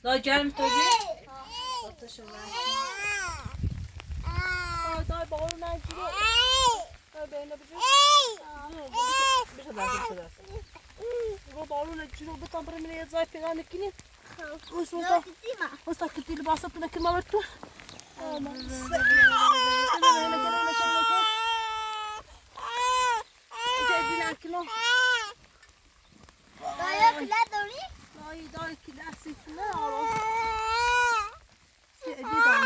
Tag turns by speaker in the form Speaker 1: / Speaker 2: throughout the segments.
Speaker 1: دای گرم تو بی؟ آتشم دای باقر نگیره دای بینه بجو بشه درست رو باقر نگیره بطن برای منه یه زای پیدا نکنیم وستا کتی لباسا پنه که ما برتو جدی نکنم
Speaker 2: دایا کلا داری؟
Speaker 1: دای کلا سیکنه آرام سیدی دای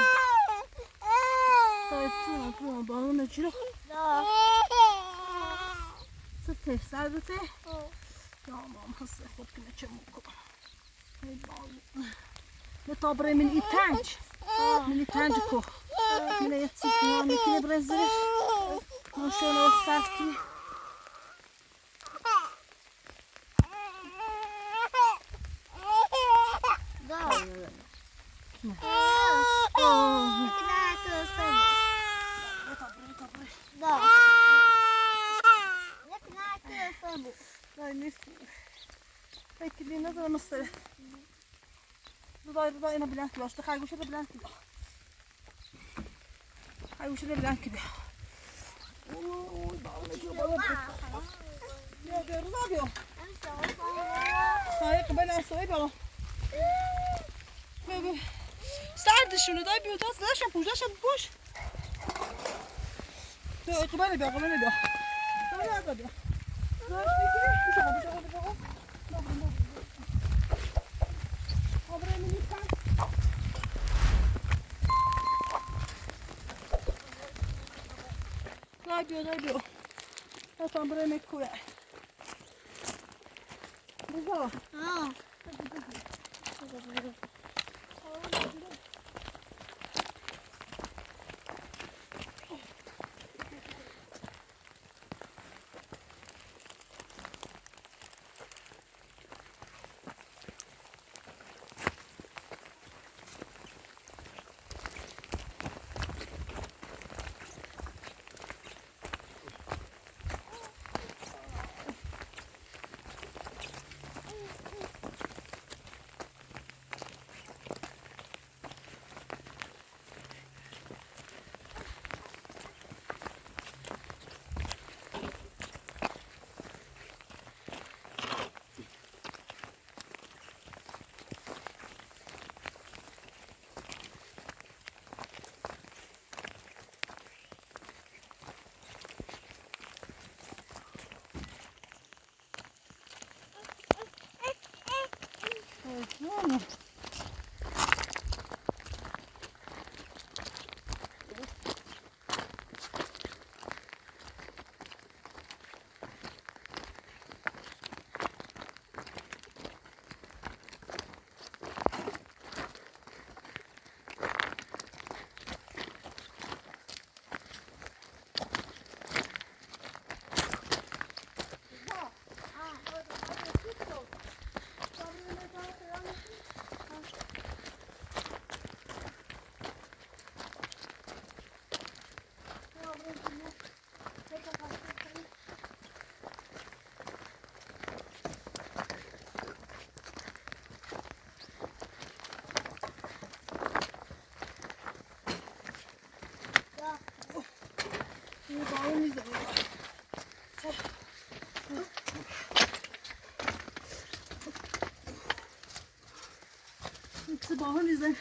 Speaker 1: دای تو باقر نگیره ستش سردته Tamam hızlı hopine çabuk. Ne tabre min itanç. Min itanç ko. Min yetsi kına mikine brezir. Non şöyle vasaki. Peki bir ne zaman mısır? Duday ina bilen kilo. İşte kayguşa da bilen kilo. Kayguşa da bilen kilo. Oy bağlı. Ne yapıyoruz abi? Hayır ben soy bağlı. Bebe. Sardı şunu da bir tas laşa pujaşa boş. Tu bana bir akıllı bir. Tamam ya kadar. Daj. Ja tam breme kuja. Buzo. Bueno. Bahar yüzden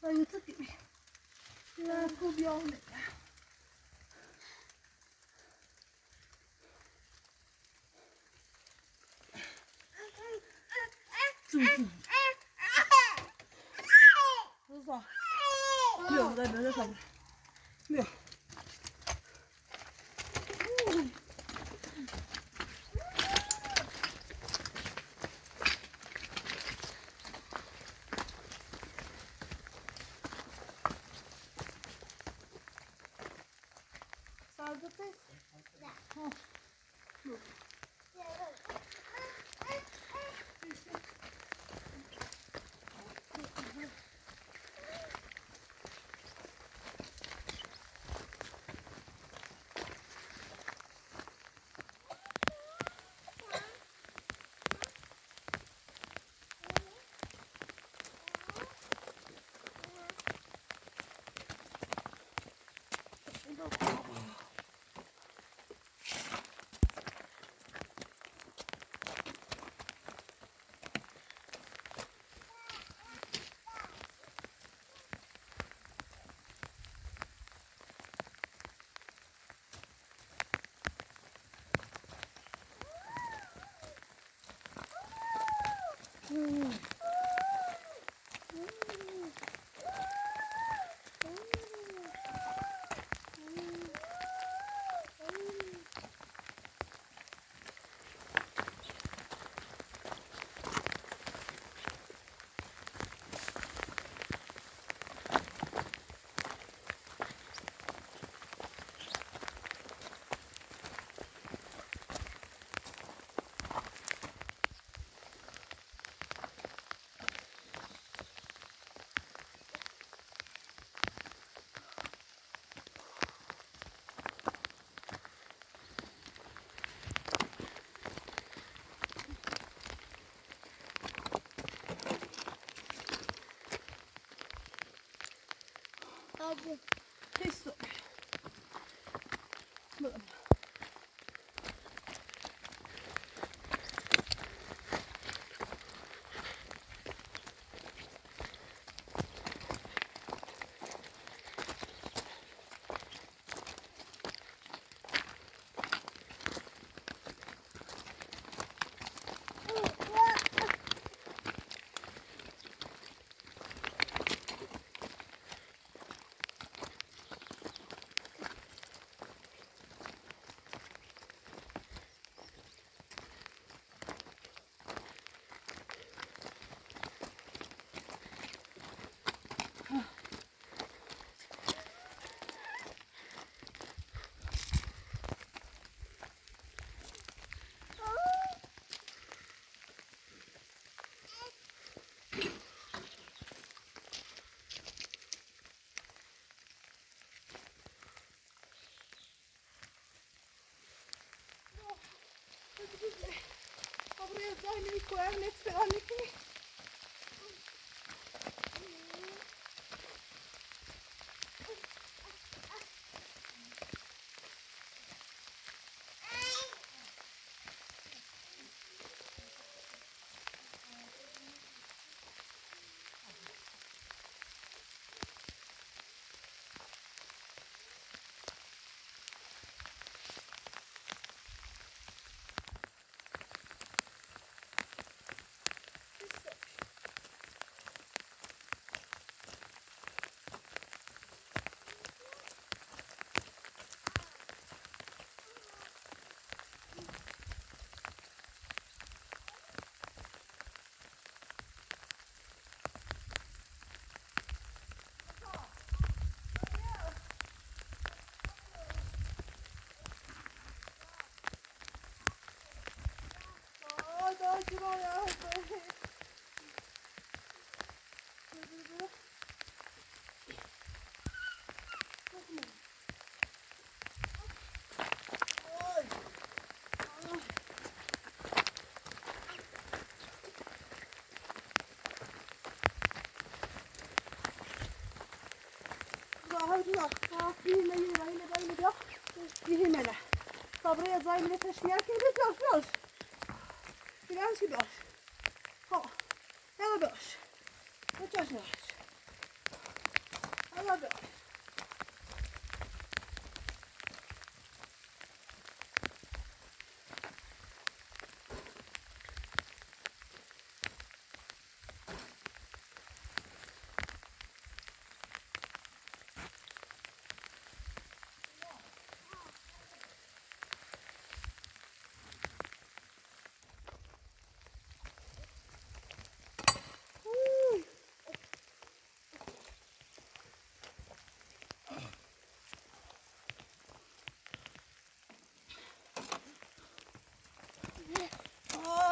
Speaker 1: ayıtıp gibi ya kubya oldu Rıza yok da böyle kalır yok خیلی صبح buraya zahmini koyar, nefes almayı. Buraya zahmini taşıyarken de biraz. Biraz gibi. Ela biraz. Chociaż nie. Ela biraz.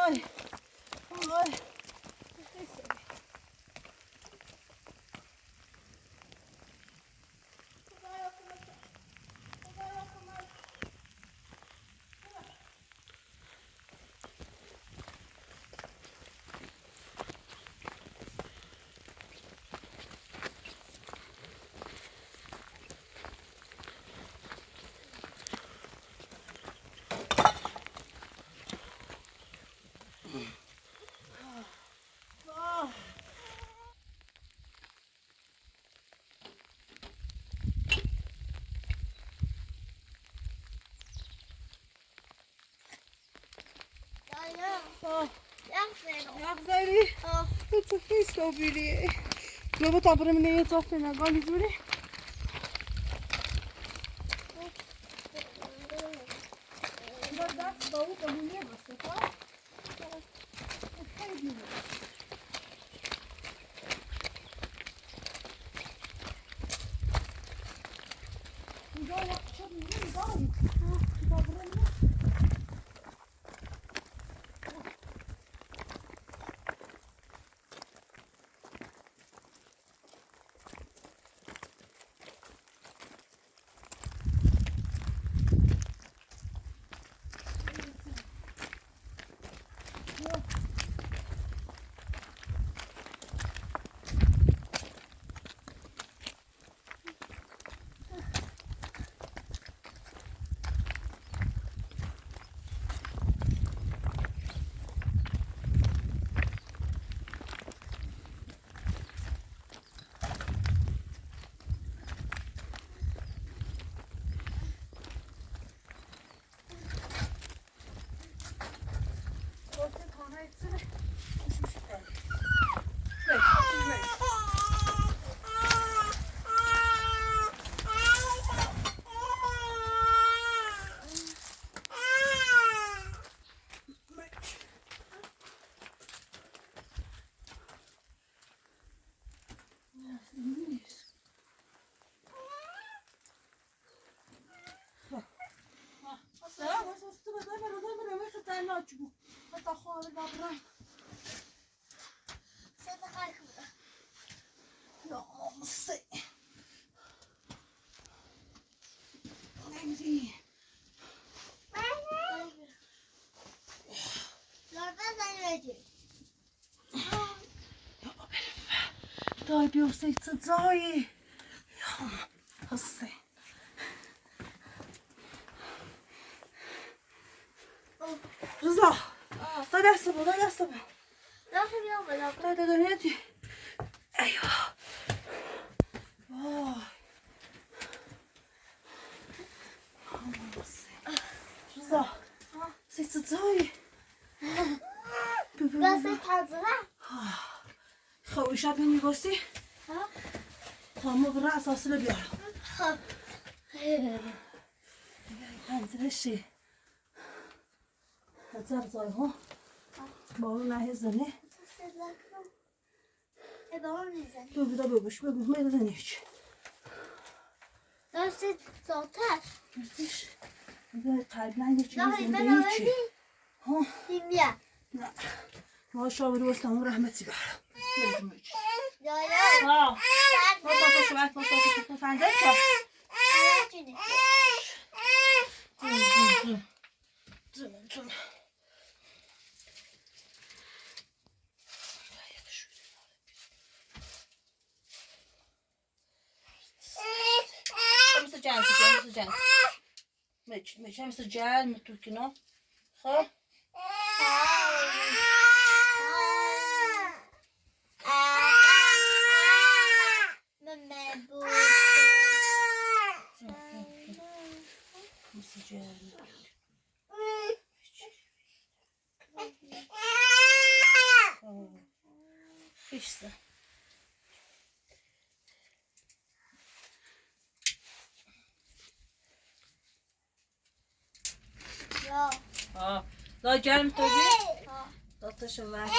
Speaker 1: Ay. Ay. Neyse. Jak zajmie? To co wystąpili? No bo tam mnie nie cofnie na goli dziury. Dobra, z dołu to nie ma się, tak? ناجمو حتى خوالي بابران
Speaker 2: صدقك
Speaker 1: يا مصي نجي داي بيوصي تزاي يا مصي رضا داي دستمو داي دستمو داي داي داي نيتي ايوه وای رضا سيت تزاي
Speaker 2: بس تازه
Speaker 1: خوي شاب مني بوسي
Speaker 2: ها
Speaker 1: مو بالرأس أصله بيعرف
Speaker 2: خب
Speaker 1: انزل هالشي هتزرزر هو بقولنا هزني بگو دا بگوش بگو میدونی هیچ
Speaker 2: دست زاتر
Speaker 1: مرتش میگه قبلا یه چیزی
Speaker 2: نه
Speaker 1: زنده
Speaker 2: من
Speaker 1: هیچی ها
Speaker 2: بیا
Speaker 1: نه ما شاوری واسه رحمتی بر میدونی هیچ
Speaker 2: یا
Speaker 1: ها واسه شو وقت واسه شو فنده چه زون مسجل مسجل مش مسجل متوكنا خب مسجل فيشسه لا جرم توبي لا تشوفك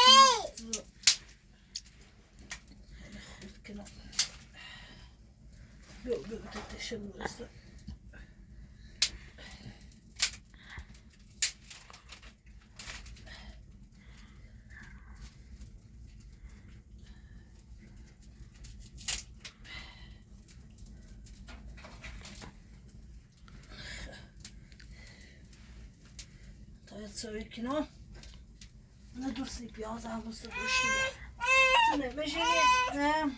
Speaker 1: كنا لو تشوف تسوي كنا أنا درسي بياز عم بصير وشي أنا بجيني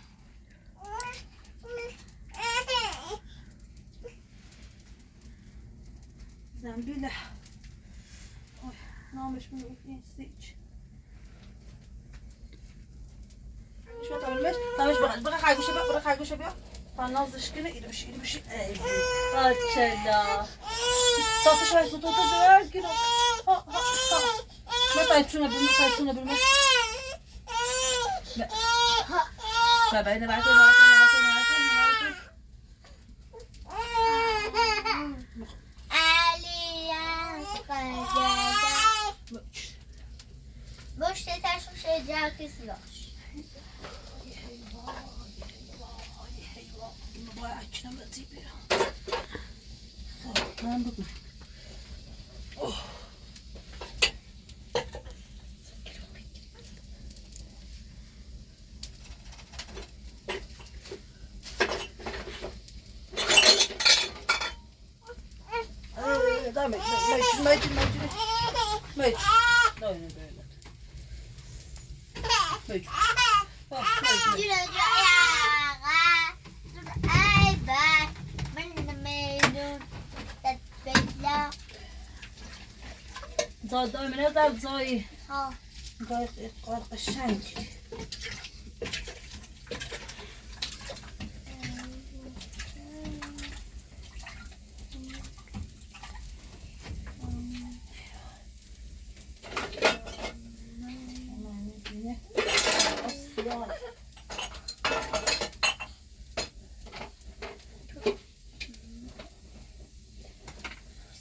Speaker 1: زنبيلح نامش من وفين ستيج شو تعمل مش بقى خايفة بقى بقى خايفة بقى فنازش كنا إيده بشي أكلا تاتش رايح تاتش رايح كده ما تايتشونا بالما لا بعدين بعدين
Speaker 2: باش تتعشم شجاع كسلاش
Speaker 1: زاد من هذا زاي
Speaker 2: ها
Speaker 1: قال قشنج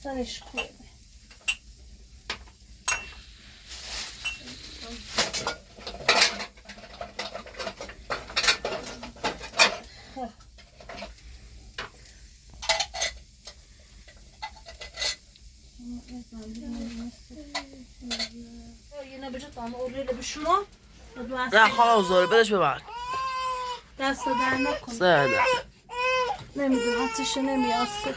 Speaker 1: سرش خوبه نه بجد ama oraya بشونا
Speaker 3: نه خلاص داره بدش ببر
Speaker 1: دست در نکن
Speaker 3: زده
Speaker 1: نمیدونم آتیش نمیاسه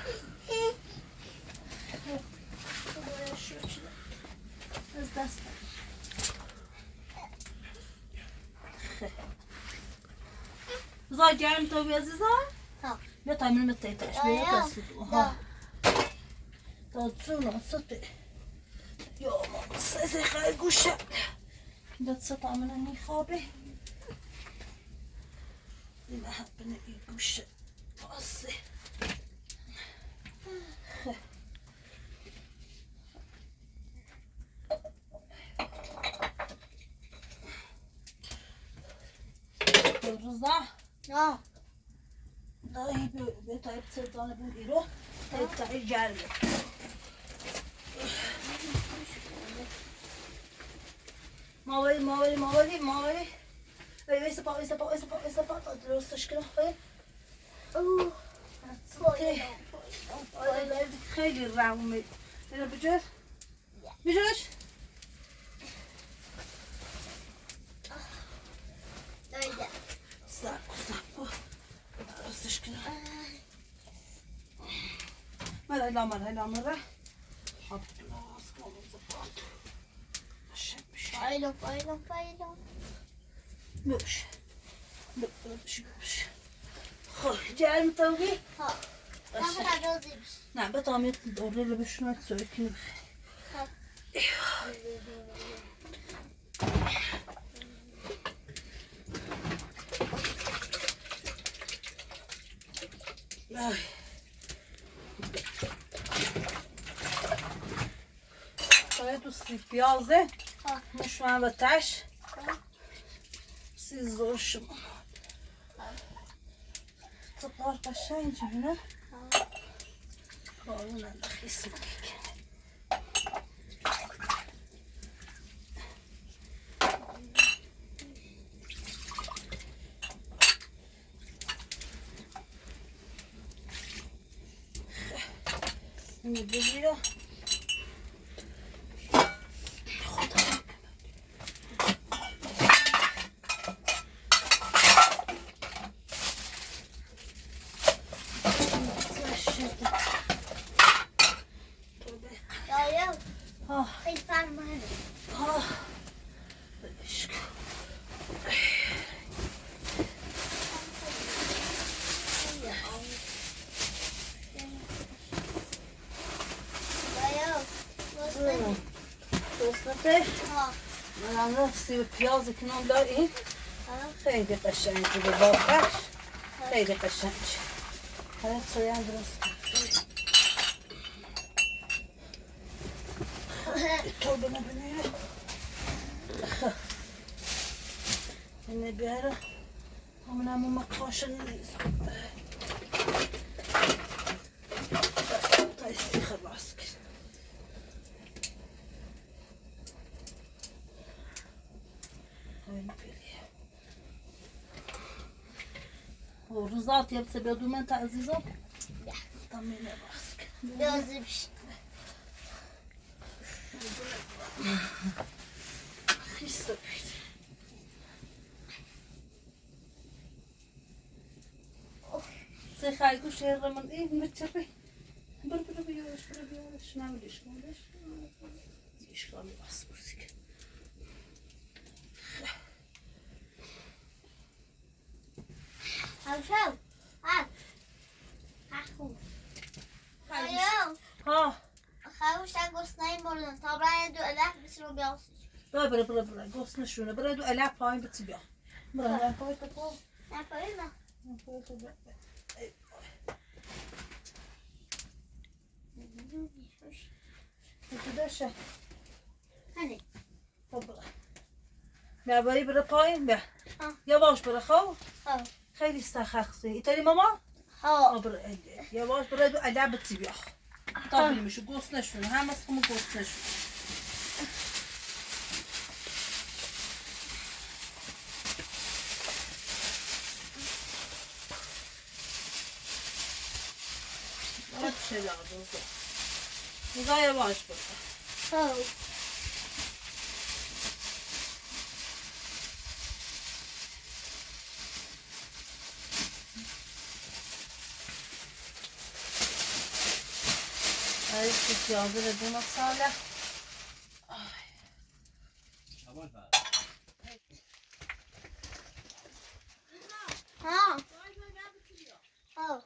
Speaker 1: از دست زای گرم تو بی عزیزم
Speaker 2: ها.
Speaker 1: بیا تایمون متیتش بیا دست دو ها تا چون سطح یا ما سه خیلی گوشه دست تایمون میخوابه این حبنه این گوشه باسه روزا
Speaker 2: نه
Speaker 1: دایی به تایپ سرطان بودی رو تایپ گرمه ماوری ویسا پا درستش کنه
Speaker 2: اوه
Speaker 1: خیلی رومه اینو بجرش
Speaker 2: دایده
Speaker 1: سب درستش کنه مرحله حب دلاز کنم زباد
Speaker 2: پایلو
Speaker 1: باش خب جرم توقی
Speaker 2: ها نه روزی بش
Speaker 1: نه بطعم دوره رو بشنوید سوی کنی باید دوستی پیازه مشوان و تش سیزور شما تطار قشنگ جونه کارون اندخیس میگه اینو بگیره
Speaker 2: خیلی فرمانه
Speaker 1: دوستته من هم سیب پیاز کنم داریم خیلی قشنگی به واقعش خیلی قشنگ باید سویان درست تو بنابینه اینه بیاره همون همون مقاش نیست تا استیخه باز کرد روزات يبسي بيضو من تعزيزه طميني راسك
Speaker 2: بیازیبش
Speaker 1: خيسة بيت زي خايقو شير من ايه متشبه بر بيوش نعملش يشغل أصبرك
Speaker 2: هاوشو هات هاخو
Speaker 1: ها
Speaker 2: خواهوش گسنه موردن تا برای دو اله بسیار بیاسیش
Speaker 1: برا قوس نشونه برا دو ألعاب پایین بتی بیا برا پایین بیا
Speaker 2: نه پایین نه
Speaker 1: داشه
Speaker 2: هنی
Speaker 1: بیا باری برا پایین بیا
Speaker 2: ها.
Speaker 1: یواش برا خو
Speaker 2: ها
Speaker 1: خیلی استخخصی ایتالی ماما
Speaker 2: ها
Speaker 1: برا یواش برا دو ألعاب بتی بیا تا میشه قوس نشونه هم از خمو قوس نشونه چه لازم نگاه یواش برا
Speaker 2: ها
Speaker 1: پیازه به دو مساله
Speaker 2: ها آه.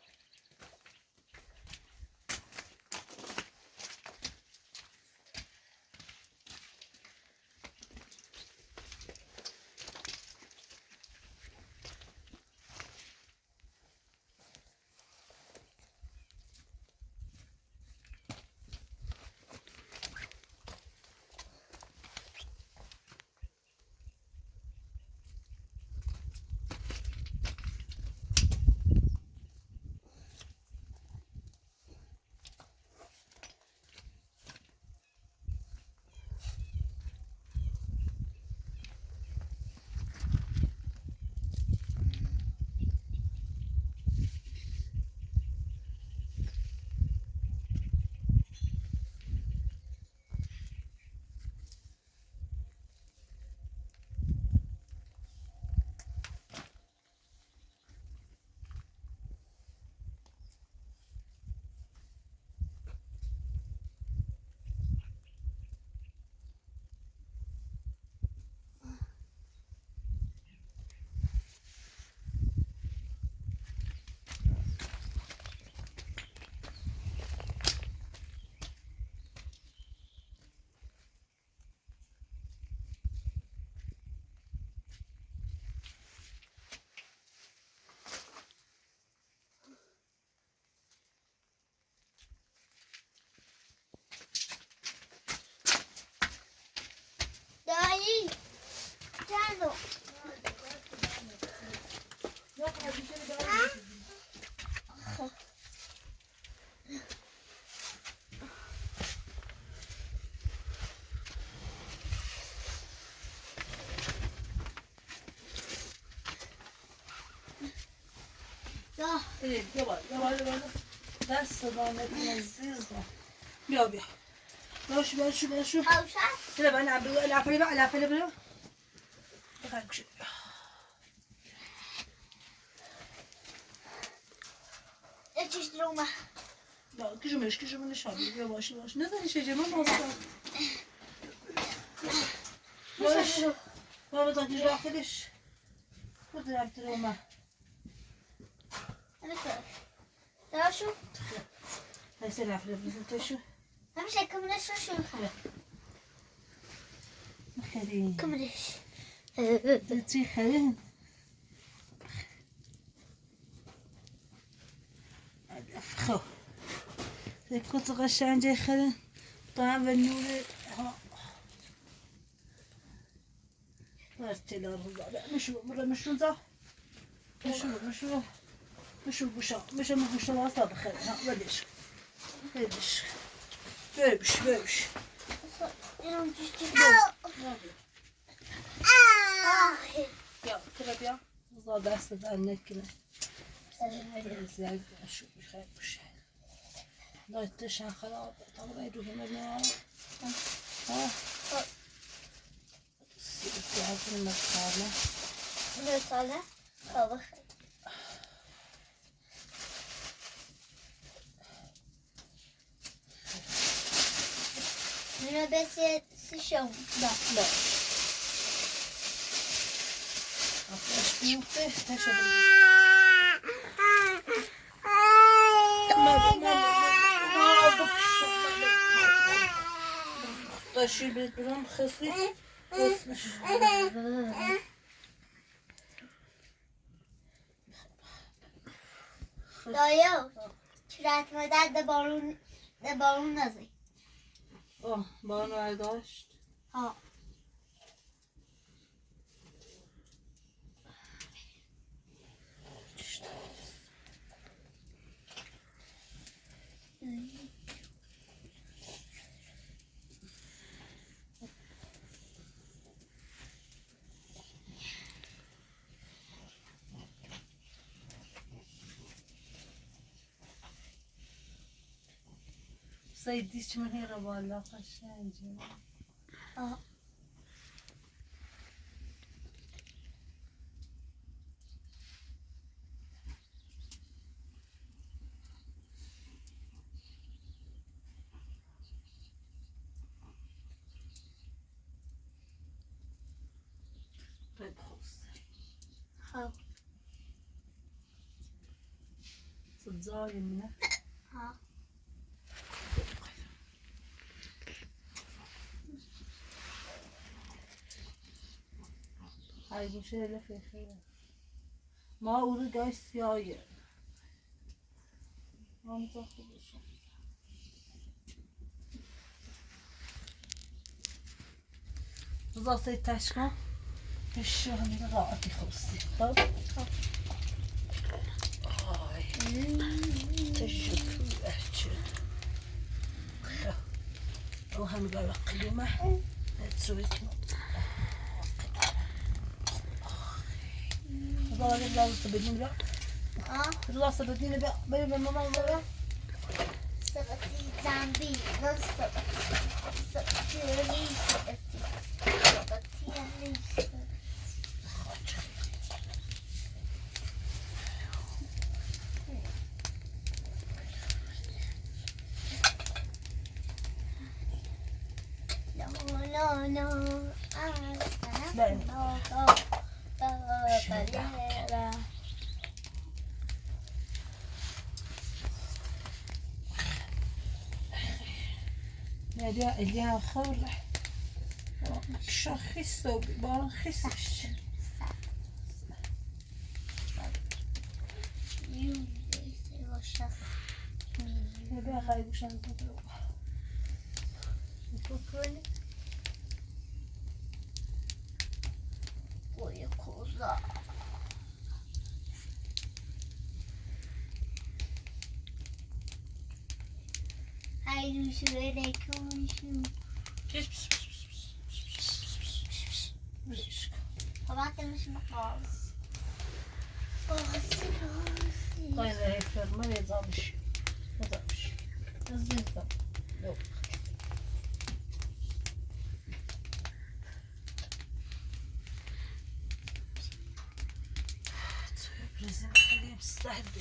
Speaker 2: دایی جانو
Speaker 1: بیا بالا دست دامت عزیزم بیا باشو
Speaker 2: اوشن
Speaker 1: بیا الافلی بیا بخیر گوشه
Speaker 2: یه چیز درومه
Speaker 1: بیا کشومش بیا باشه نزنی شجمه باستا بابا تاکیش داخلش خود رفت رومه
Speaker 2: دراشو
Speaker 1: هسه رفت بزنتشو
Speaker 2: همشه کمرش رو شروع کنم
Speaker 1: خیلی
Speaker 2: کمرش
Speaker 1: چی خیلی خب کت قشنگه خیلی طعم و نور برتلا رو زاده مشون زا مشون گوشا واسه بخیره ها بدش برش
Speaker 2: اینم چیزی
Speaker 1: بیا زا دست در نکنه زیاد شو بخیر باشه دایتشن خراب طبعا روحی مبنیان سیاسی
Speaker 2: مثاله بابا خیلی اینو بسی سیشم
Speaker 1: لا آخرش بیوفته نشده داشتی بید برام خستی اسمش
Speaker 2: دایو چرت مدد ده بارون نزی
Speaker 1: بارون برداشت
Speaker 2: ها
Speaker 1: سیدیش من هی رو بالا قشنگه طيب خلاص
Speaker 2: خب
Speaker 1: صدزاي منه
Speaker 2: ها
Speaker 1: هاي بوشيلة في خير ما أقول جاي سياية ما متأخر بشو بزاسي تشكا الشو همي غاعتي خلصي خب آي تجد أحجد أو هم قال قليمة تسوي كنو هذا لازم تبدين بقى
Speaker 2: ها
Speaker 1: لازم تبدين بقى بين ماما بقى
Speaker 2: سبتي زنبي نص سبتي لي سبتي لي no no
Speaker 1: بين يا اللي خور شخص بان خسش يبقى خايف عشان تضرب
Speaker 2: بكل ويكوزا هاي شو عليكم شو طبعا مش مقاص
Speaker 1: طيب هي فرمة ما يزعمش الزنزة لو لازم اخليه مستهدي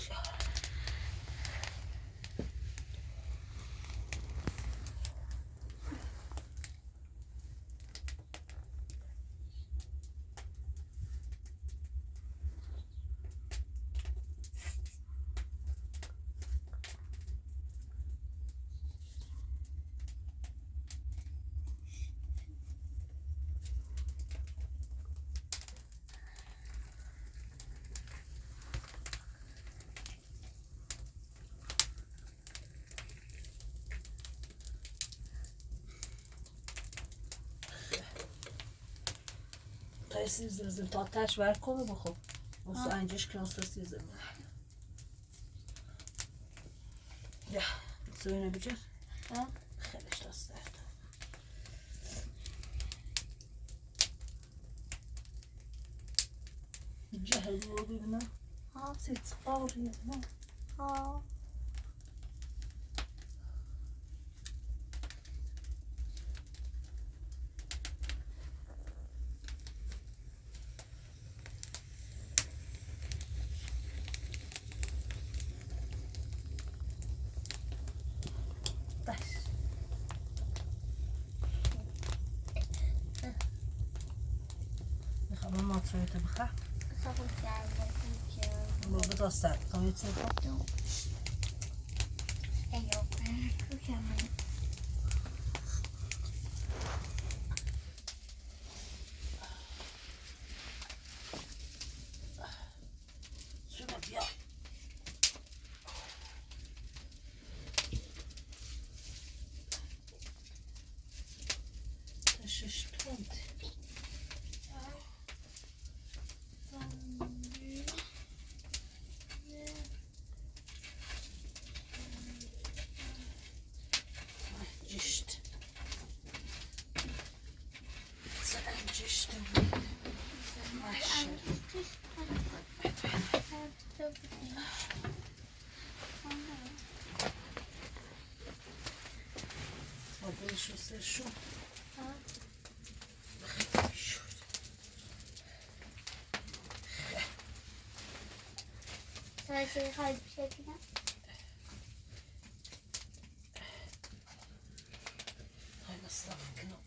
Speaker 1: siz rezultatlar ver kolu bu. Nasıl ancak klasör sizin. Ya, söyleyebilecek. Ha? خليش تصدق. جهز وضعنا.
Speaker 2: ها
Speaker 1: ست قاري.
Speaker 2: ها
Speaker 1: ما تسويته بخا
Speaker 2: صافي تعال
Speaker 1: مو بتصل قويت سوفا
Speaker 2: ايوه كمان
Speaker 1: شنو بيا تششتونت شو
Speaker 2: سوي خالد بشكل
Speaker 1: هاي مصرف كنو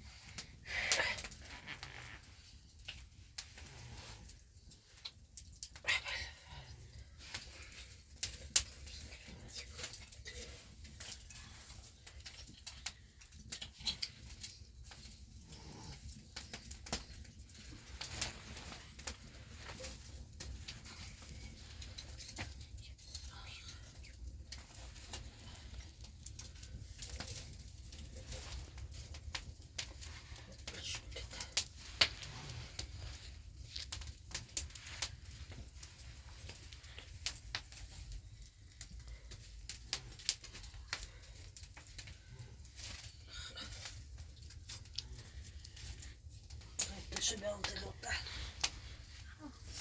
Speaker 1: شو بيان تلوبه.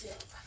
Speaker 1: زيادة.